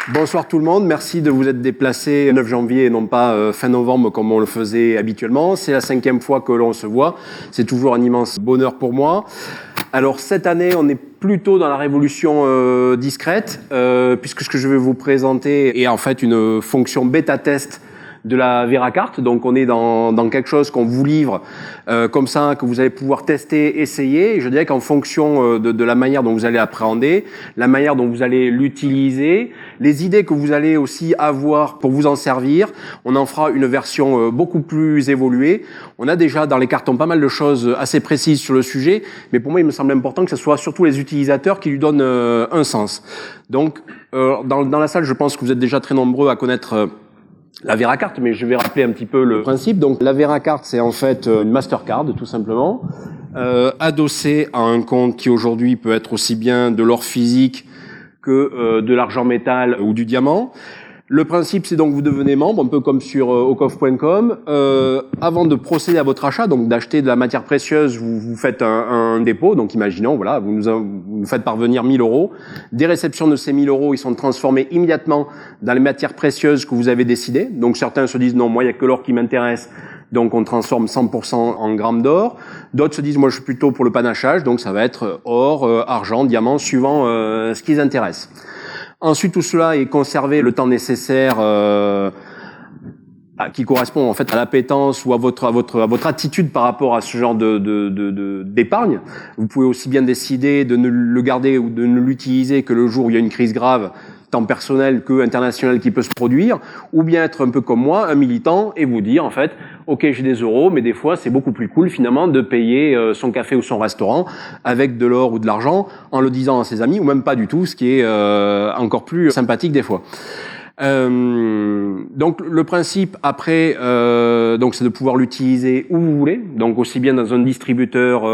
Bonsoir tout le monde, merci de vous être déplacé le 9 janvier et non pas fin novembre comme on le faisait habituellement. C'est la 5e fois que l'on se voit, c'est toujours un immense bonheur pour moi. Alors cette année, on est plutôt dans la révolution discrète, puisque ce que je vais vous présenter est en fait une fonction bêta-test de la VeraCart. Donc on est dans quelque chose qu'on vous livre comme ça, que vous allez pouvoir tester, essayer. Et je dirais qu'en fonction de la manière dont vous allez appréhender, la manière dont vous allez l'utiliser, les idées que vous allez aussi avoir pour vous en servir, on en fera une version beaucoup plus évoluée. On a déjà dans les cartons pas mal de choses assez précises sur le sujet, mais pour moi il me semble important que ce soit surtout les utilisateurs qui lui donnent un sens. Donc dans la salle, je pense que vous êtes déjà très nombreux à connaître la VeraCart, mais je vais rappeler un petit peu le principe. Donc la VeraCart, c'est en fait une Mastercard, tout simplement, adossée à un compte qui aujourd'hui peut être aussi bien de l'or physique que de l'argent métal ou du diamant. Le principe, c'est donc vous devenez membre, un peu comme sur ocoff.com. Avant de procéder à votre achat, donc d'acheter de la matière précieuse, vous faites un dépôt. Donc imaginons, voilà, vous nous faites parvenir 1000 €. Des réceptions de ces 1000 €, ils sont transformés immédiatement dans les matières précieuses que vous avez décidées. Donc certains se disent non, moi il n'y a que l'or qui m'intéresse. Donc on transforme 100% en grammes d'or. D'autres se disent moi je suis plutôt pour le panachage, donc ça va être or, argent, diamant, suivant ce qui les intéresse. Ensuite, tout cela est conservé le temps nécessaire qui correspond en fait à l'appétence ou à votre attitude par rapport à ce genre d'épargne. Vous pouvez aussi bien décider de ne le garder ou de ne l'utiliser que le jour où il y a une crise grave, tant personnelle que internationale qui peut se produire, ou bien être un peu comme moi, un militant, et vous dire en fait, ok j'ai des euros, mais des fois c'est beaucoup plus cool finalement de payer son café ou son restaurant avec de l'or ou de l'argent en le disant à ses amis, ou même pas du tout, ce qui est encore plus sympathique des fois. Donc le principe après, donc c'est de pouvoir l'utiliser où vous voulez, donc aussi bien dans un distributeur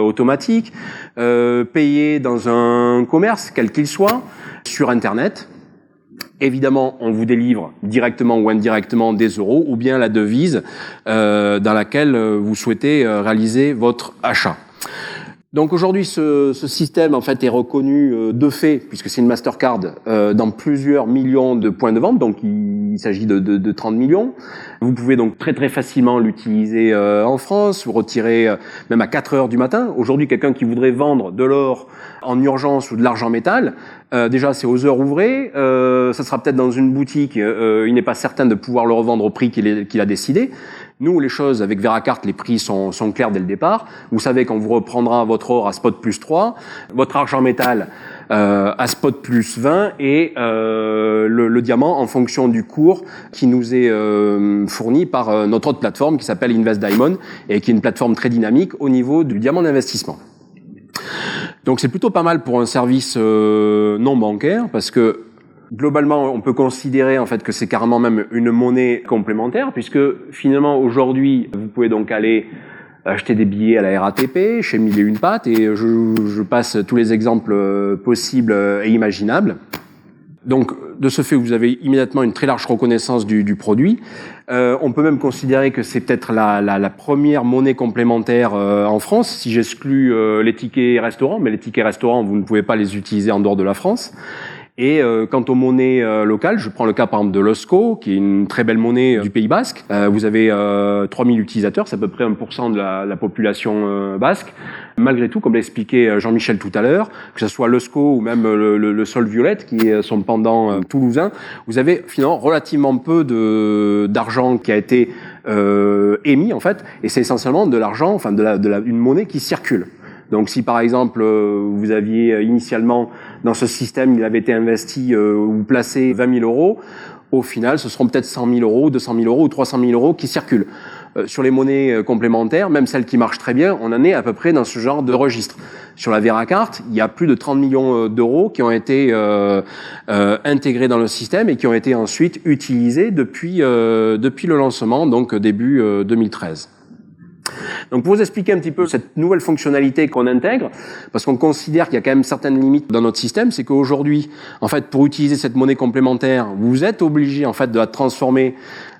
automatique, payer dans un commerce quel qu'il soit, sur Internet. Évidemment, on vous délivre directement ou indirectement des euros ou bien la devise dans laquelle vous souhaitez réaliser votre achat. Donc aujourd'hui, ce système en fait est reconnu de fait, puisque c'est une Mastercard, dans plusieurs millions de points de vente, donc il s'agit de 30 millions. Vous pouvez donc très très facilement l'utiliser en France, vous retirer même à 4 heures du matin. Aujourd'hui, quelqu'un qui voudrait vendre de l'or en urgence ou de l'argent métal, déjà c'est aux heures ouvrées, ça sera peut-être dans une boutique, il n'est pas certain de pouvoir le revendre au prix qu'il a décidé. Nous, les choses, avec VeraCart, les prix sont clairs dès le départ. Vous savez qu'on vous reprendra votre or à spot plus 3, votre argent métal à spot plus 20 et le diamant en fonction du cours qui nous est fourni par notre autre plateforme qui s'appelle Invest Diamond et qui est une plateforme très dynamique au niveau du diamant d'investissement. Donc c'est plutôt pas mal pour un service non bancaire parce que globalement, on peut considérer en fait que c'est carrément même une monnaie complémentaire puisque finalement aujourd'hui, vous pouvez donc aller acheter des billets à la RATP, chez Mille et Une Pattes et je passe tous les exemples possibles et imaginables. Donc, de ce fait, vous avez immédiatement une très large reconnaissance du produit. On peut même considérer que c'est peut-être la première monnaie complémentaire en France, si j'exclus les tickets restaurants, mais les tickets restaurants, vous ne pouvez pas les utiliser en dehors de la France. Et quant aux monnaies locales, je prends le cas par exemple de l'Osco, qui est une très belle monnaie du Pays Basque. Vous avez 3000 utilisateurs, c'est à peu près 1% de la population basque. Malgré tout, comme l'a expliqué Jean-Michel tout à l'heure, que ce soit l'Osco ou même le Sol Violette, qui est son pendant toulousain, vous avez finalement relativement peu d'argent qui a été émis en fait, et c'est essentiellement de l'argent, enfin une monnaie qui circule. Donc si par exemple vous aviez initialement dans ce système, il avait été investi ou placé 20 000 €, au final ce seront peut-être 100 000 €, 200 000 € ou 300 000 € qui circulent. Sur les monnaies complémentaires, même celles qui marchent très bien, on en est à peu près dans ce genre de registre. Sur la VeraCart, il y a plus de 30 millions d'euros qui ont été intégrés dans le système et qui ont été ensuite utilisés depuis le lancement, donc début 2013. Donc pour vous expliquer un petit peu cette nouvelle fonctionnalité qu'on intègre, parce qu'on considère qu'il y a quand même certaines limites dans notre système, c'est qu'aujourd'hui, en fait, pour utiliser cette monnaie complémentaire, vous êtes obligé en fait de la transformer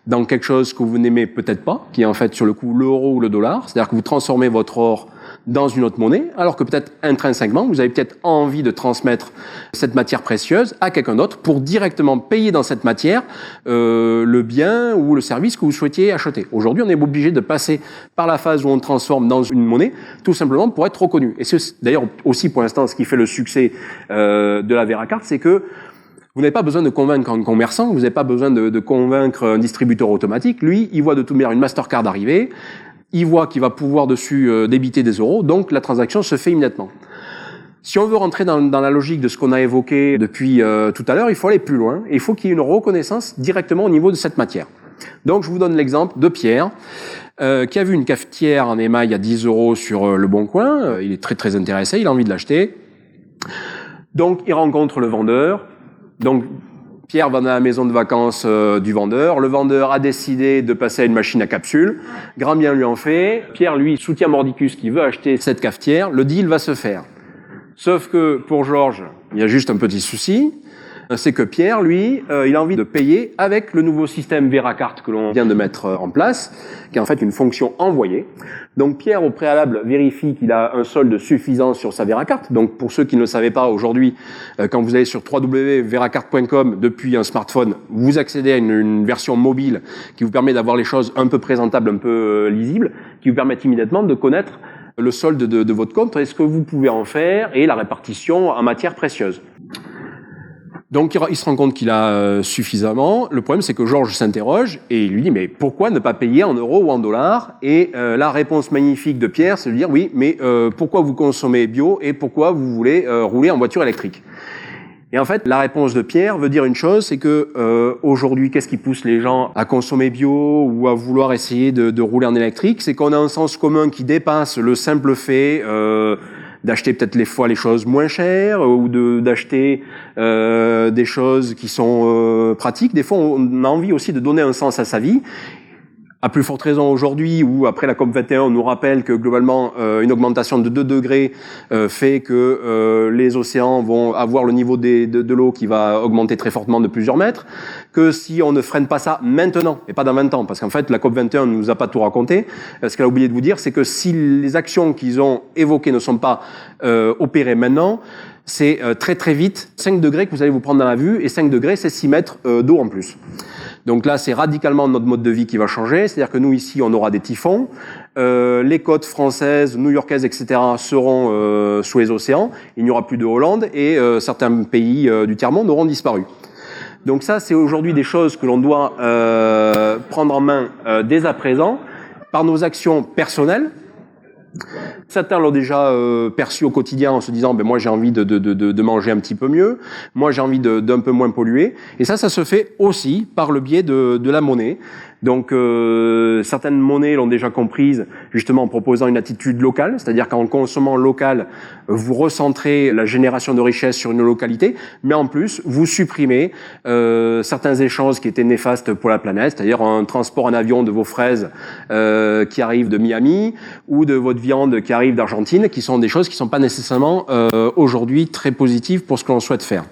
dans quelque chose que vous n'aimez peut-être pas, qui est en fait sur le coup l'euro ou le dollar, c'est-à-dire que vous transformez votre or dans une autre monnaie, alors que peut-être intrinsèquement, vous avez peut-être envie de transmettre cette matière précieuse à quelqu'un d'autre pour directement payer dans cette matière le bien ou le service que vous souhaitiez acheter. Aujourd'hui, on est obligé de passer par la phase où on transforme dans une monnaie, tout simplement pour être reconnu. Et c'est d'ailleurs aussi pour l'instant ce qui fait le succès de la Veracarte, c'est que vous n'avez pas besoin de convaincre un commerçant, vous n'avez pas besoin de convaincre un distributeur automatique. Lui, il voit de toute manière une Mastercard arriver, il voit qu'il va pouvoir dessus débiter des euros, donc la transaction se fait immédiatement. Si on veut rentrer dans la logique de ce qu'on a évoqué depuis tout à l'heure, il faut aller plus loin, et il faut qu'il y ait une reconnaissance directement au niveau de cette matière. Donc je vous donne l'exemple de Pierre, qui a vu une cafetière en émail à 10 euros sur Le Bon Coin, il est très très intéressé, il a envie de l'acheter. Donc il rencontre le vendeur. Donc, Pierre va dans la maison de vacances du vendeur. Le vendeur a décidé de passer à une machine à capsules. Grand bien lui en fait. Pierre, lui, soutient mordicus qui veut acheter cette cafetière. Le deal va se faire. Sauf que pour Georges, il y a juste un petit souci. C'est que Pierre, lui, il a envie de payer avec le nouveau système Veracarte que l'on vient de mettre en place, qui est en fait une fonction envoyée. Donc Pierre, au préalable, vérifie qu'il a un solde suffisant sur sa Veracarte. Donc pour ceux qui ne le savaient pas, aujourd'hui, quand vous allez sur www.veracarte.com depuis un smartphone, vous accédez à une version mobile qui vous permet d'avoir les choses un peu présentables, un peu lisibles, qui vous permettent immédiatement de connaître le solde de votre compte et ce que vous pouvez en faire et la répartition en matière précieuse. Donc il se rend compte qu'il a suffisamment. Le problème, c'est que Georges s'interroge et il lui dit « Mais pourquoi ne pas payer en euros ou en dollars ?» Et la réponse magnifique de Pierre, c'est de dire « Oui, mais pourquoi vous consommez bio et pourquoi vous voulez rouler en voiture électrique ?» Et en fait, la réponse de Pierre veut dire une chose, c'est que aujourd'hui, qu'est-ce qui pousse les gens à consommer bio ou à vouloir essayer de rouler en électrique? C'est qu'on a un sens commun qui dépasse le simple fait d'acheter peut-être les fois les choses moins chères ou d'acheter des choses qui sont pratiques. Des fois, on a envie aussi de donner un sens à sa vie. À plus forte raison aujourd'hui, où après la COP21, on nous rappelle que globalement, une augmentation de 2 degrés fait que les océans vont avoir le niveau de l'eau qui va augmenter très fortement de plusieurs mètres, que si on ne freine pas ça maintenant, et pas dans 20 ans, parce qu'en fait, la COP21 ne nous a pas tout raconté, ce qu'elle a oublié de vous dire, c'est que si les actions qu'ils ont évoquées ne sont pas opérées maintenant, c'est très très vite 5 degrés que vous allez vous prendre dans la vue, et 5 degrés, c'est 6 mètres d'eau en plus. Donc là, c'est radicalement notre mode de vie qui va changer. C'est-à-dire que nous, ici, on aura des typhons. Les côtes françaises, new-yorkaises, etc. seront sous les océans. Il n'y aura plus de Hollande et certains pays du tiers-monde auront disparu. Donc ça, c'est aujourd'hui des choses que l'on doit prendre en main dès à présent par nos actions personnelles. Certains l'ont déjà perçu au quotidien en se disant ben moi j'ai envie de manger un petit peu mieux, moi j'ai envie d'un peu moins polluer, et ça se fait aussi par le biais de la monnaie. Donc certaines monnaies l'ont déjà comprise justement en proposant une attitude locale, c'est-à-dire qu'en consommant local, vous recentrez la génération de richesse sur une localité, mais en plus vous supprimez certains échanges qui étaient néfastes pour la planète, c'est-à-dire un transport en avion de vos fraises qui arrivent de Miami ou de votre viande qui arrive d'Argentine, qui sont des choses qui ne sont pas nécessairement aujourd'hui très positives pour ce que l'on souhaite faire.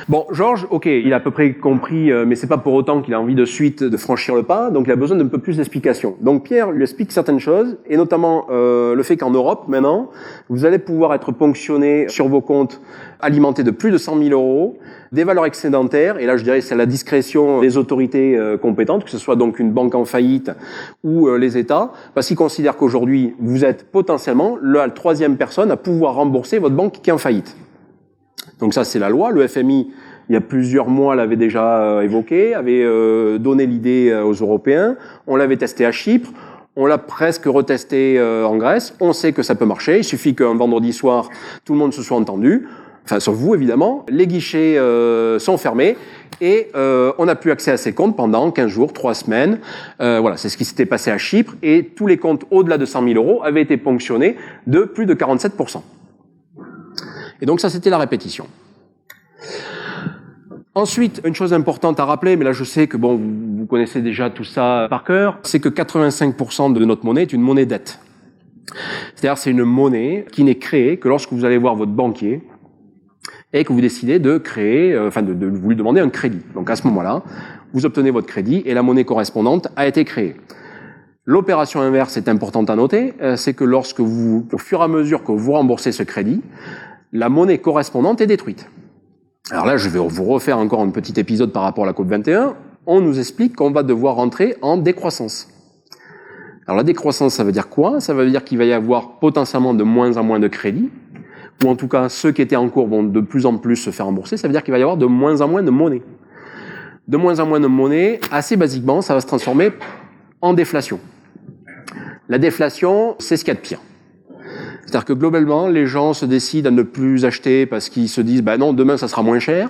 Bon, Georges, ok, il a à peu près compris, mais c'est pas pour autant qu'il a envie de suite de franchir le pas, donc il a besoin d'un peu plus d'explications. Donc Pierre lui explique certaines choses, et notamment le fait qu'en Europe, maintenant, vous allez pouvoir être ponctionné sur vos comptes alimentés de plus de 100 000 euros, des valeurs excédentaires, et là je dirais c'est à la discrétion des autorités compétentes, que ce soit donc une banque en faillite ou les États, parce qu'ils considèrent qu'aujourd'hui, vous êtes potentiellement la troisième personne à pouvoir rembourser votre banque qui est en faillite. Donc ça, c'est la loi. Le FMI, il y a plusieurs mois, l'avait déjà évoqué, avait donné l'idée aux Européens. On l'avait testé à Chypre. On l'a presque retesté en Grèce. On sait que ça peut marcher. Il suffit qu'un vendredi soir, tout le monde se soit entendu. Enfin, sauf vous, évidemment. Les guichets sont fermés et on n'a plus accès à ces comptes pendant 15 jours, 3 semaines. Voilà, c'est ce qui s'était passé à Chypre. Et tous les comptes au-delà de 100 000 euros avaient été ponctionnés de plus de 47%. Et donc ça, c'était la répétition. Ensuite, une chose importante à rappeler, mais là je sais que bon, vous connaissez déjà tout ça par cœur, c'est que 85% de notre monnaie est une monnaie dette. C'est-à-dire c'est une monnaie qui n'est créée que lorsque vous allez voir votre banquier et que vous décidez de créer, de vous lui demander un crédit. Donc à ce moment-là, vous obtenez votre crédit et la monnaie correspondante a été créée. L'opération inverse est importante à noter, c'est que lorsque vous, au fur et à mesure que vous remboursez ce crédit, la monnaie correspondante est détruite. Alors là, je vais vous refaire encore un petit épisode par rapport à la COP21. On nous explique qu'on va devoir rentrer en décroissance. Alors la décroissance, ça veut dire quoi? Ça veut dire qu'il va y avoir potentiellement de moins en moins de crédits, ou en tout cas, ceux qui étaient en cours vont de plus en plus se faire rembourser. Ça veut dire qu'il va y avoir de moins en moins de monnaie. De moins en moins de monnaie, assez basiquement, ça va se transformer en déflation. La déflation, c'est ce qu'il y a de pire. C'est-à-dire que globalement, les gens se décident à ne plus acheter parce qu'ils se disent bah non, demain ça sera moins cher.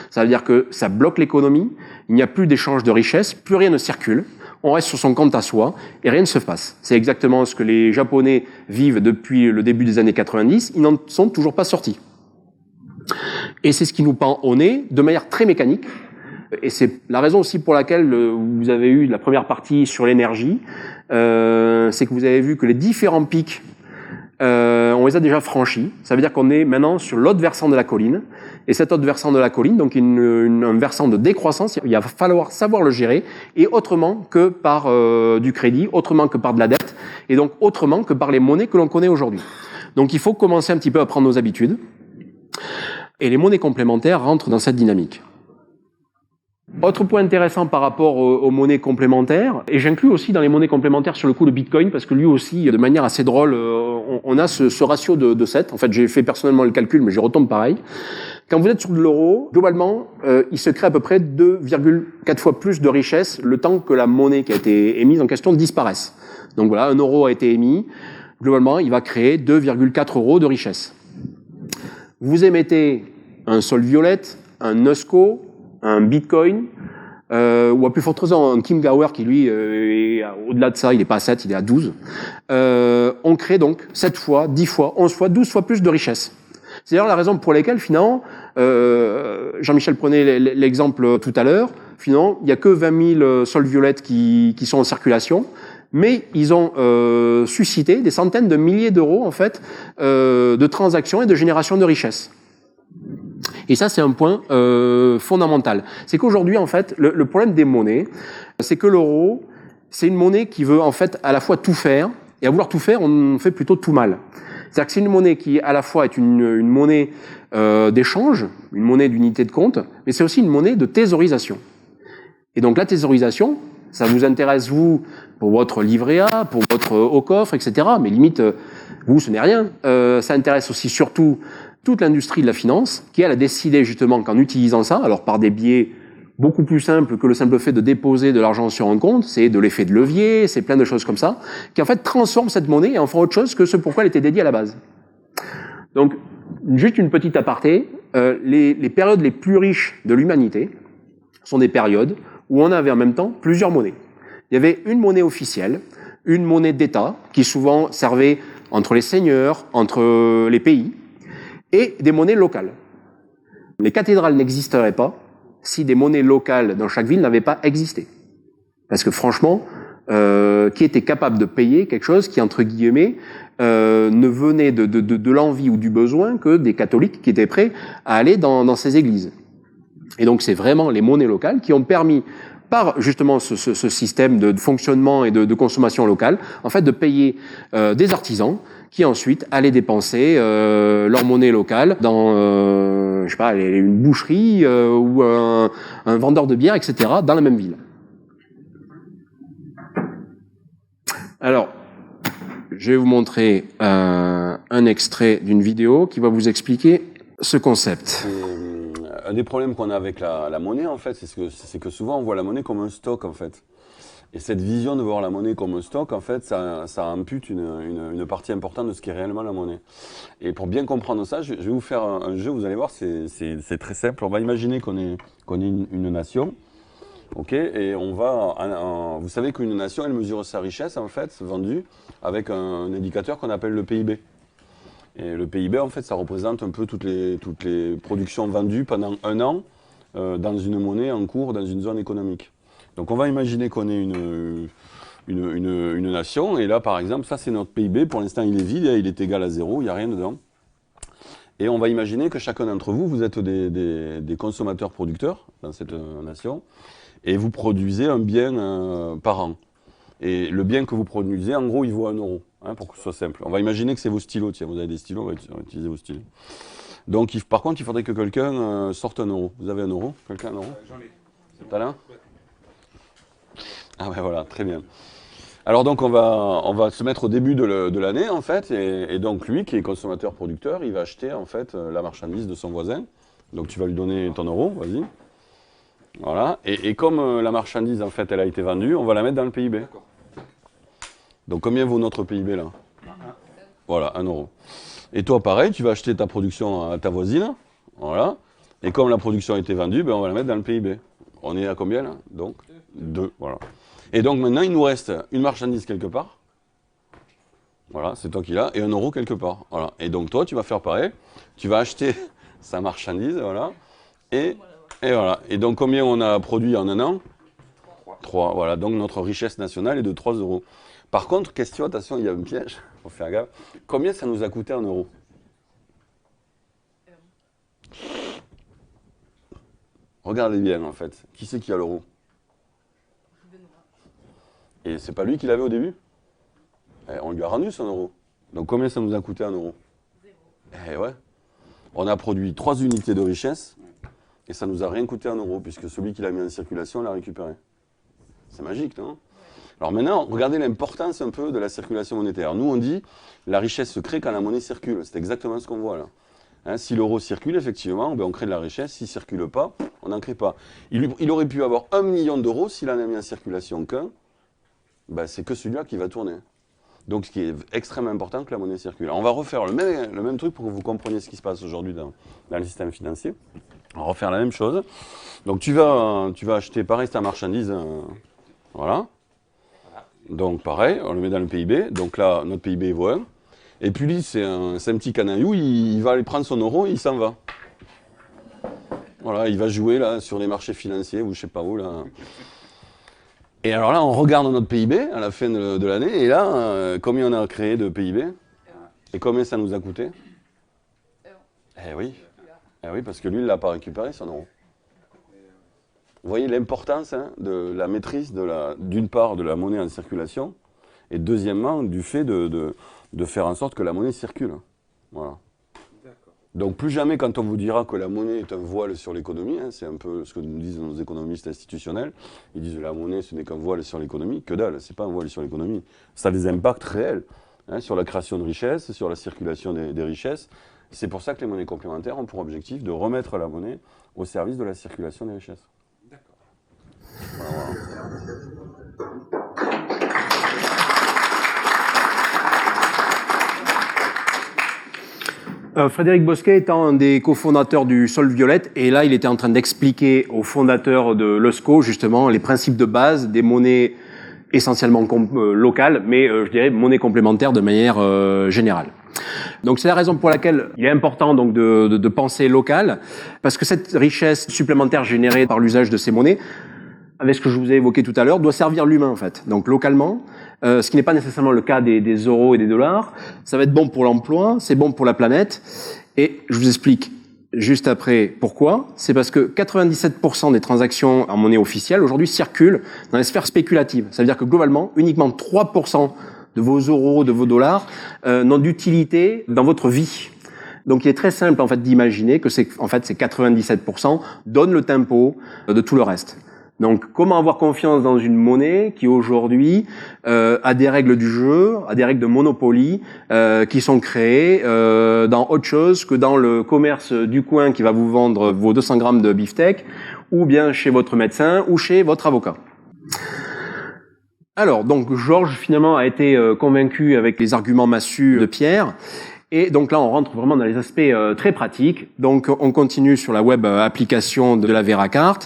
Ça veut dire que ça bloque l'économie, il n'y a plus d'échange de richesses, plus rien ne circule, on reste sur son compte à soi et rien ne se passe. C'est exactement ce que les Japonais vivent depuis le début des années 90, ils n'en sont toujours pas sortis. Et c'est ce qui nous pend au nez de manière très mécanique. Et c'est la raison aussi pour laquelle vous avez eu la première partie sur l'énergie, c'est que vous avez vu que les différents pics, on les a déjà franchis. Ça veut dire qu'on est maintenant sur l'autre versant de la colline. Et cet autre versant de la colline, donc un versant de décroissance, il va falloir savoir le gérer, et autrement que par du crédit, autrement que par de la dette, et donc autrement que par les monnaies que l'on connaît aujourd'hui. Donc il faut commencer un petit peu à prendre nos habitudes. Et les monnaies complémentaires rentrent dans cette dynamique. Autre point intéressant par rapport aux monnaies complémentaires, et j'inclus aussi dans les monnaies complémentaires sur le coup le Bitcoin, parce que lui aussi, de manière assez drôle, on a ce ratio de 7. En fait, j'ai fait personnellement le calcul, mais j'y retombe pareil. Quand vous êtes sur de l'euro, globalement, il se crée à peu près 2,4 fois plus de richesse le temps que la monnaie qui a été émise en question disparaisse. Donc voilà, 1 euro a été émis. Globalement, il va créer 2,4 euros de richesse. Vous émettez un sol violette, un Nusco, un Bitcoin, ou à plus forte raison un Kim Gower qui lui, au-delà de ça, il n'est pas à 7, il est à 12. On crée donc 7 fois, 10 fois, 11 fois, 12 fois plus de richesse. C'est d'ailleurs la raison pour laquelle, finalement, Jean-Michel prenait l'exemple tout à l'heure, finalement, il n'y a que 20 000 sols violettes qui sont en circulation, mais ils ont suscité des centaines de milliers d'euros, en fait, de transactions et de génération de richesse. Et ça, c'est un point fondamental. C'est qu'aujourd'hui, en fait, le problème des monnaies, c'est que l'euro, c'est une monnaie qui veut, en fait, à la fois tout faire, et à vouloir tout faire, on fait plutôt tout mal. C'est-à-dire que c'est une monnaie qui, à la fois, est une monnaie d'échange, une monnaie d'unité de compte, mais c'est aussi une monnaie de thésaurisation. Et donc, la thésaurisation, ça vous intéresse, vous, pour votre livret A, pour votre haut coffre, etc. Mais limite, vous, ce n'est rien. Ça intéresse aussi, surtout, toute l'industrie de la finance, qui elle a décidé justement qu'en utilisant ça, alors par des biais beaucoup plus simples que le simple fait de déposer de l'argent sur un compte, c'est de l'effet de levier, c'est plein de choses comme ça, qui en fait transforment cette monnaie et en font autre chose que ce pourquoi elle était dédiée à la base. Donc, juste une petite aparté, les périodes les plus riches de l'humanité sont des périodes où on avait en même temps plusieurs monnaies. Il y avait une monnaie officielle, une monnaie d'État, qui souvent servait entre les seigneurs, entre les pays, et des monnaies locales. Les cathédrales n'existeraient pas si des monnaies locales dans chaque ville n'avaient pas existé. Parce que franchement, qui était capable de payer quelque chose qui, entre guillemets, ne venait de l'envie ou du besoin que des catholiques qui étaient prêts à aller dans ces églises. Et donc c'est vraiment les monnaies locales qui ont permis, par justement ce système de fonctionnement et de consommation locale, en fait de payer des artisans qui ensuite allaient dépenser leur monnaie locale dans, je sais pas, une boucherie ou un vendeur de bière, etc., dans la même ville. Alors, je vais vous montrer un extrait d'une vidéo qui va vous expliquer ce concept. Un des problèmes qu'on a avec la monnaie, en fait, c'est que souvent on voit la monnaie comme un stock, en fait. Et cette vision de voir la monnaie comme un stock, en fait, ça ampute une partie importante de ce qui est réellement la monnaie. Et pour bien comprendre ça, je vais vous faire un jeu, vous allez voir, c'est très simple. On va imaginer qu'on est une nation, ok, et on va, vous savez qu'une nation, elle mesure sa richesse, en fait, vendue, avec un indicateur qu'on appelle le PIB. Et le PIB, en fait, ça représente un peu toutes les productions vendues pendant un an dans une monnaie en cours, dans une zone économique. Donc on va imaginer qu'on est une nation, et là par exemple, ça c'est notre PIB, pour l'instant il est vide, il est égal à 0, il n'y a rien dedans. Et on va imaginer que chacun d'entre vous, vous êtes des consommateurs-producteurs dans cette nation, et vous produisez un bien par an. Et le bien que vous produisez, en gros, il vaut 1 euro, hein, pour que ce soit simple. On va imaginer que c'est vos stylos. Tiens, vous avez des stylos, on va utiliser vos stylos. Donc, par contre, il faudrait que quelqu'un sorte 1 euro. Vous avez 1 euro? Quelqu'un 1 euro? J'en ai. T'as là? Ah ben voilà, très bien. Alors donc on va se mettre au début de l'année en fait, et donc lui qui est consommateur-producteur, il va acheter en fait la marchandise de son voisin. Donc tu vas lui donner ton euro, vas-y. Voilà, et comme la marchandise en fait elle a été vendue, on va la mettre dans le PIB. D'accord. Donc combien vaut notre PIB là? Voilà, 1 euro. Et toi pareil, tu vas acheter ta production à ta voisine, voilà. Et comme la production a été vendue, ben, on va la mettre dans le PIB. On est à combien là? Donc 2, voilà. Et donc maintenant, il nous reste une marchandise quelque part. Voilà, c'est toi qui l'as, et 1 euro quelque part. Voilà. Et donc toi, tu vas faire pareil. Tu vas acheter sa marchandise, voilà. Et voilà. Et donc combien on a produit en un an? 3. Voilà, donc notre richesse nationale est de 3 euros. Par contre, question, attention, il y a un piège, faut faire gaffe. Combien ça nous a coûté 1 euro? Regardez bien en fait. Qui c'est qui a l'euro? Et c'est pas lui qui l'avait au début? On lui a rendu son euro. Donc combien ça nous a coûté 1 euro? 0. Ouais. On a produit 3 unités de richesse et ça nous a rien coûté 1 euro puisque celui qui l'a mis en circulation l'a récupéré. C'est magique, non? Alors maintenant, regardez l'importance un peu de la circulation monétaire. Nous, on dit la richesse se crée quand la monnaie circule. C'est exactement ce qu'on voit là. Hein, si l'euro circule, effectivement, ben on crée de la richesse. S'il ne circule pas, on n'en crée pas. Il aurait pu avoir 1 million d'euros s'il en a mis en circulation qu'un. Ben, c'est que celui-là qui va tourner. Donc, ce qui est extrêmement important que la monnaie circule. Alors, on va refaire le même truc pour que vous compreniez ce qui se passe aujourd'hui dans le système financier. On va refaire la même chose. Donc, tu vas acheter, pareil, ta marchandise. Voilà. Donc, pareil, on le met dans le PIB. Donc là, notre PIB vaut 1. Et puis, lui, c'est un petit canaillou. Il va aller prendre son euro et il s'en va. Voilà, il va jouer là sur les marchés financiers ou je sais pas où là. Et alors là, on regarde notre PIB à la fin de l'année, et là, combien on a créé de PIB? Et combien ça nous a coûté? Eh oui. Eh oui, parce que lui, il ne l'a pas récupéré, son euro. Vous voyez l'importance de la maîtrise, d'une part, de la monnaie en circulation, et deuxièmement, du fait de faire en sorte que la monnaie circule. Voilà. Donc plus jamais quand on vous dira que la monnaie est un voile sur l'économie, c'est un peu ce que nous disent nos économistes institutionnels, ils disent que la monnaie ce n'est qu'un voile sur l'économie, que dalle, c'est pas un voile sur l'économie. Ça a des impacts réels sur la création de richesses, sur la circulation des richesses. C'est pour ça que les monnaies complémentaires ont pour objectif de remettre la monnaie au service de la circulation des richesses. D'accord. Voilà. Frédéric Bosquet étant un des cofondateurs du Sol Violette, et là il était en train d'expliquer aux fondateurs de l'ESCO justement les principes de base des monnaies essentiellement locales, mais je dirais monnaies complémentaires de manière générale. Donc c'est la raison pour laquelle il est important donc de penser local, parce que cette richesse supplémentaire générée par l'usage de ces monnaies, avec ce que je vous ai évoqué tout à l'heure, doit servir l'humain en fait. Donc localement, ce qui n'est pas nécessairement le cas des euros et des dollars, ça va être bon pour l'emploi, c'est bon pour la planète, et je vous explique juste après pourquoi. C'est parce que 97% des transactions en monnaie officielle aujourd'hui circulent dans les sphères spéculatives. Ça veut dire que globalement, uniquement 3% de vos euros, de vos dollars n'ont d'utilité dans votre vie. Donc il est très simple en fait d'imaginer que ces 97% donnent le tempo de tout le reste. Donc, comment avoir confiance dans une monnaie qui aujourd'hui a des règles du jeu, a des règles de monopoly qui sont créées dans autre chose que dans le commerce du coin qui va vous vendre vos 200 grammes de beefsteak, ou bien chez votre médecin ou chez votre avocat. Alors, donc Georges finalement a été convaincu avec les arguments massus de Pierre. Et donc là, on rentre vraiment dans les aspects très pratiques. Donc, on continue sur la web application de la Veracart.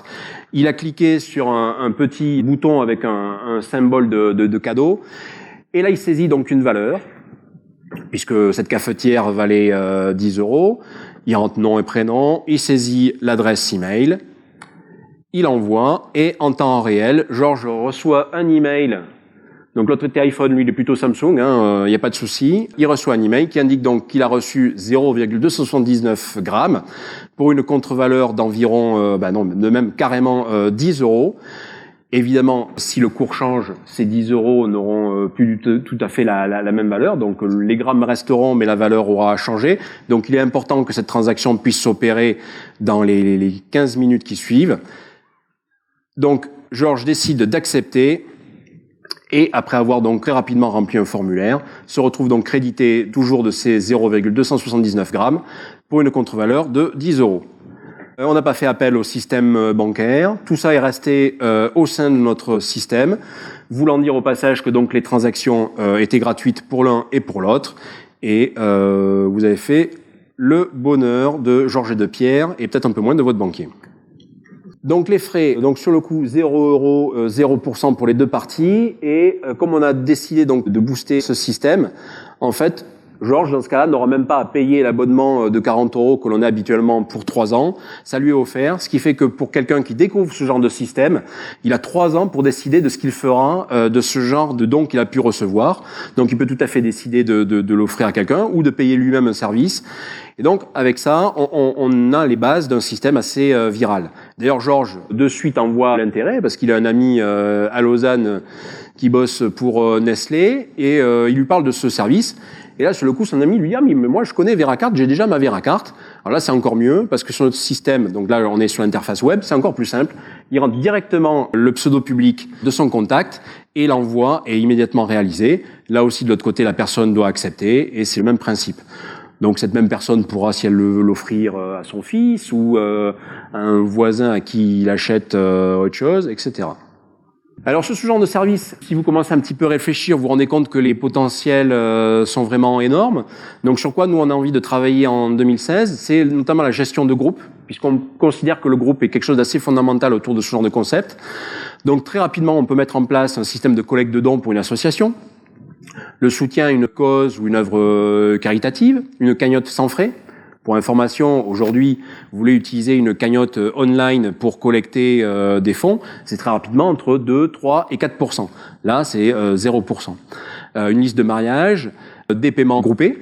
Il a cliqué sur un petit bouton avec un symbole de cadeau. Et là, il saisit donc une valeur, puisque cette cafetière valait 10 euros. Il rentre nom et prénom. Il saisit l'adresse email. Il envoie. Et en temps réel, Georges reçoit un email. Donc l'autre téléphone, lui, il est plutôt Samsung, il n'y a pas de souci. Il reçoit un email qui indique donc qu'il a reçu 0,279 grammes pour une contre-valeur d'environ, de même carrément 10 euros. Évidemment, si le cours change, ces 10 € n'auront plus tout à fait la même valeur. Donc les grammes resteront, mais la valeur aura changé. Donc il est important que cette transaction puisse s'opérer dans les 15 minutes qui suivent. Donc Georges décide d'accepter. Et après avoir donc très rapidement rempli un formulaire, se retrouve donc crédité toujours de ces 0,279 grammes pour une contre-valeur de 10 €. On n'a pas fait appel au système bancaire. Tout ça est resté au sein de notre système, voulant dire au passage que donc les transactions étaient gratuites pour l'un et pour l'autre. Et vous avez fait le bonheur de Georges et de Pierre et peut-être un peu moins de votre banquier. Donc les frais, donc sur le coup 0 €, 0% pour les deux parties. Et comme on a décidé donc de booster ce système, en fait, Georges, dans ce cas-là, n'aura même pas à payer l'abonnement de 40 € que l'on a habituellement pour 3 ans. Ça lui est offert, ce qui fait que pour quelqu'un qui découvre ce genre de système, il a 3 ans pour décider de ce qu'il fera de ce genre de don qu'il a pu recevoir. Donc il peut tout à fait décider de l'offrir à quelqu'un ou de payer lui-même un service. Et donc, avec ça, on a les bases d'un système assez viral. D'ailleurs, Georges, de suite, en voit l'intérêt, parce qu'il a un ami à Lausanne qui bosse pour Nestlé, et il lui parle de ce service. Et là, sur le coup, son ami lui dit « Ah, mais moi, je connais Veracart, j'ai déjà ma Veracart. » Alors là, c'est encore mieux, parce que sur notre système, donc là, on est sur l'interface web, c'est encore plus simple. Il rentre directement le pseudo public de son contact, et l'envoi est immédiatement réalisé. Là aussi, de l'autre côté, la personne doit accepter, et c'est le même principe. Donc cette même personne pourra, si elle veut, l'offrir à son fils ou à un voisin à qui il achète autre chose, etc. Alors sur ce genre de service, si vous commencez un petit peu à réfléchir, vous vous rendez compte que les potentiels sont vraiment énormes. Donc sur quoi nous on a envie de travailler en 2016, c'est notamment la gestion de groupe, puisqu'on considère que le groupe est quelque chose d'assez fondamental autour de ce genre de concept. Donc très rapidement, on peut mettre en place un système de collecte de dons pour une association, le soutien à une cause ou une œuvre caritative, une cagnotte sans frais. Pour information, aujourd'hui, vous voulez utiliser une cagnotte online pour collecter des fonds, c'est très rapidement entre 2, 3 et 4%. Là, c'est 0%. Une liste de mariage, des paiements groupés.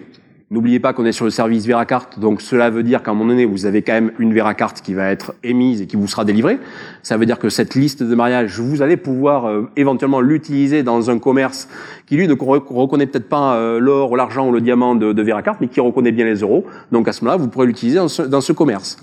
N'oubliez pas qu'on est sur le service Veracart, donc cela veut dire qu'à un moment donné, vous avez quand même une Veracart qui va être émise et qui vous sera délivrée. Ça veut dire que cette liste de mariage, vous allez pouvoir éventuellement l'utiliser dans un commerce qui, lui, ne reconnaît peut-être pas l'or ou l'argent ou le diamant de Veracart, mais qui reconnaît bien les euros. Donc à ce moment-là, vous pourrez l'utiliser dans ce commerce.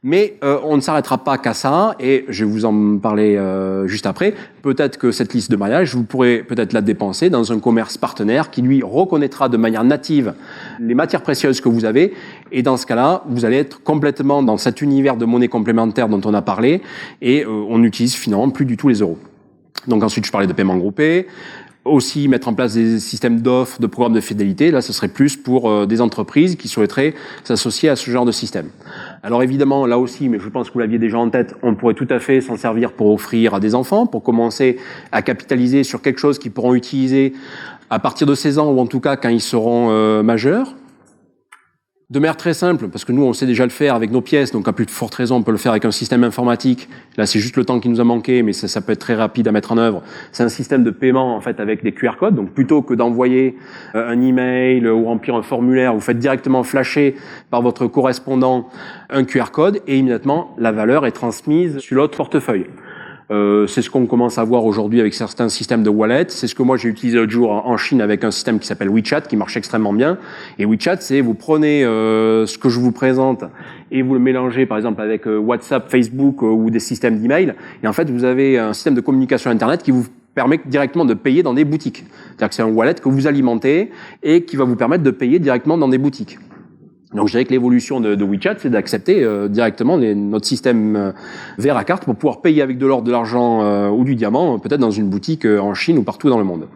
Mais on ne s'arrêtera pas qu'à ça, et je vais vous en parler juste après. Peut-être que cette liste de mariage, vous pourrez peut-être la dépenser dans un commerce partenaire qui, lui, reconnaîtra de manière native les matières précieuses que vous avez, et dans ce cas-là, vous allez être complètement dans cet univers de monnaie complémentaire dont on a parlé, et on n'utilise finalement plus du tout les euros. Donc ensuite, je parlais de paiement groupé. Aussi mettre en place des systèmes d'offres, de programmes de fidélité. Là, ce serait plus pour des entreprises qui souhaiteraient s'associer à ce genre de système. Alors évidemment, là aussi, mais je pense que vous l'aviez déjà en tête, on pourrait tout à fait s'en servir pour offrir à des enfants, pour commencer à capitaliser sur quelque chose qu'ils pourront utiliser à partir de 16 ans, ou en tout cas quand ils seront majeurs. De manière très simple, parce que nous, on sait déjà le faire avec nos pièces, donc à plus de forte raison, on peut le faire avec un système informatique. Là, c'est juste le temps qui nous a manqué, mais ça peut être très rapide à mettre en œuvre. C'est un système de paiement, en fait, avec des QR codes. Donc, plutôt que d'envoyer un email ou remplir un formulaire, vous faites directement flasher par votre correspondant un QR code et immédiatement, la valeur est transmise sur l'autre portefeuille. C'est ce qu'on commence à voir aujourd'hui avec certains systèmes de wallet. C'est ce que moi j'ai utilisé l'autre jour en Chine avec un système qui s'appelle WeChat, qui marche extrêmement bien. Et WeChat, c'est vous prenez ce que je vous présente et vous le mélangez par exemple avec WhatsApp, Facebook ou des systèmes d'email. Et en fait, vous avez un système de communication Internet qui vous permet directement de payer dans des boutiques. C'est-à-dire que c'est un wallet que vous alimentez et qui va vous permettre de payer directement dans des boutiques. Donc je dirais que l'évolution de WeChat, c'est d'accepter directement notre système Veracart pour pouvoir payer avec de l'or, de l'argent ou du diamant, peut-être dans une boutique en Chine ou partout dans le monde.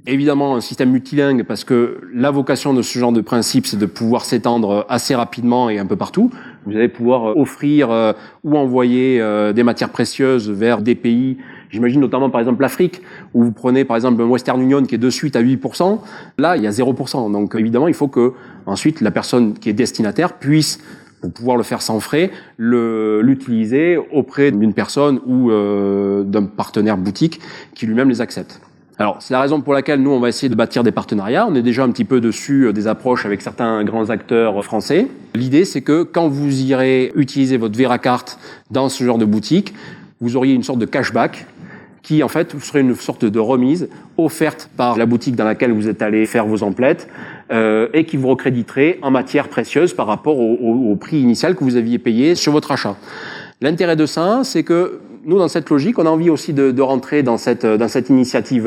Évidemment, un système multilingue, parce que la vocation de ce genre de principe, c'est de pouvoir s'étendre assez rapidement et un peu partout. Vous allez pouvoir offrir ou envoyer des matières précieuses vers des pays. J'imagine notamment par exemple l'Afrique, où vous prenez par exemple un Western Union qui est de suite à 8%, là il y a 0%. Donc évidemment il faut que ensuite la personne qui est destinataire puisse, pour pouvoir le faire sans frais, l'utiliser auprès d'une personne ou d'un partenaire boutique qui lui-même les accepte. Alors, c'est la raison pour laquelle nous, on va essayer de bâtir des partenariats. On est déjà un petit peu dessus des approches avec certains grands acteurs français. L'idée, c'est que quand vous irez utiliser votre Veracart dans ce genre de boutique, vous auriez une sorte de cashback qui en fait serait une sorte de remise offerte par la boutique dans laquelle vous êtes allé faire vos emplettes et qui vous recréditerait en matière précieuse par rapport au prix initial que vous aviez payé sur votre achat. L'intérêt de ça, c'est que nous, dans cette logique, on a envie aussi de rentrer dans cette initiative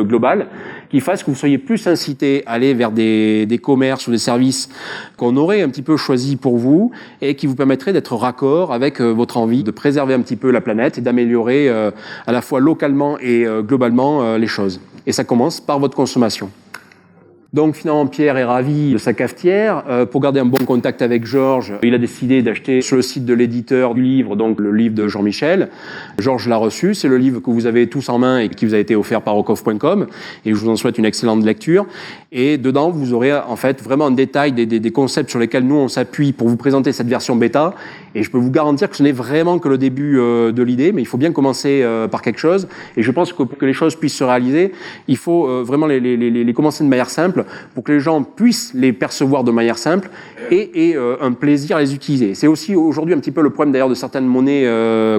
globale qui fasse que vous soyez plus incité à aller vers des commerces ou des services qu'on aurait un petit peu choisis pour vous et qui vous permettraient d'être raccord avec votre envie de préserver un petit peu la planète et d'améliorer à la fois localement et globalement les choses. Et ça commence par votre consommation. Donc finalement, Pierre est ravi de sa cafetière. Pour garder un bon contact avec Georges, il a décidé d'acheter sur le site de l'éditeur du livre, donc le livre de Jean-Michel. Georges l'a reçu, c'est le livre que vous avez tous en main et qui vous a été offert par Rocoff.com. Et je vous en souhaite une excellente lecture. Et dedans, vous aurez en fait vraiment en détail des concepts sur lesquels nous on s'appuie pour vous présenter cette version bêta. Et je peux vous garantir que ce n'est vraiment que le début de l'idée, mais il faut bien commencer par quelque chose. Et je pense que pour que les choses puissent se réaliser, il faut vraiment les commencer de manière simple, pour que les gens puissent les percevoir de manière simple et un plaisir à les utiliser. C'est aussi aujourd'hui un petit peu le problème d'ailleurs de certaines monnaies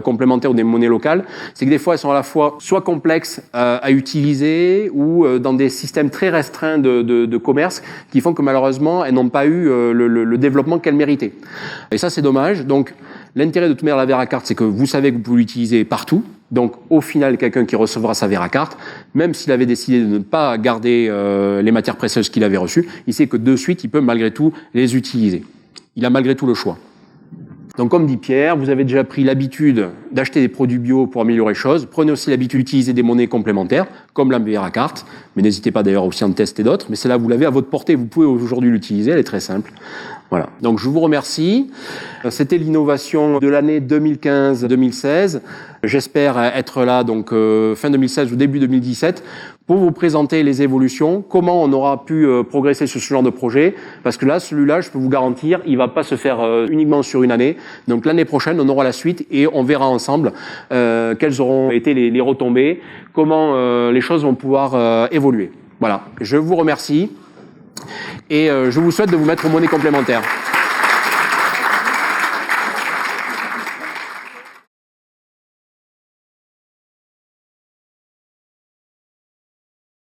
complémentaires ou des monnaies locales, c'est que des fois elles sont à la fois soit complexes à utiliser ou dans des systèmes très restreints de commerce qui font que malheureusement elles n'ont pas eu le développement qu'elles méritaient. Et ça c'est dommage. Donc l'intérêt de toute manière de la Veracarte, c'est que vous savez que vous pouvez l'utiliser partout. Donc, au final, quelqu'un qui recevra sa Veracarte, même s'il avait décidé de ne pas garder les matières précieuses qu'il avait reçues, il sait que de suite, il peut malgré tout les utiliser. Il a malgré tout le choix. Donc, comme dit Pierre, vous avez déjà pris l'habitude d'acheter des produits bio pour améliorer les choses. Prenez aussi l'habitude d'utiliser des monnaies complémentaires, comme la Veracarte. Mais n'hésitez pas d'ailleurs aussi à en tester d'autres. Mais celle-là, vous l'avez à votre portée. Vous pouvez aujourd'hui l'utiliser. Elle est très simple. Voilà. Donc, je vous remercie. C'était l'innovation de l'année 2015-2016. J'espère être là, donc, fin 2016 ou début 2017, pour vous présenter les évolutions, comment on aura pu progresser sur ce genre de projet. Parce que là, celui-là, je peux vous garantir, il va pas se faire uniquement sur une année. Donc, l'année prochaine, on aura la suite et on verra ensemble quelles auront été les retombées, comment les choses vont pouvoir évoluer. Voilà. Je vous remercie et je vous souhaite de vous mettre aux monnaies complémentaires.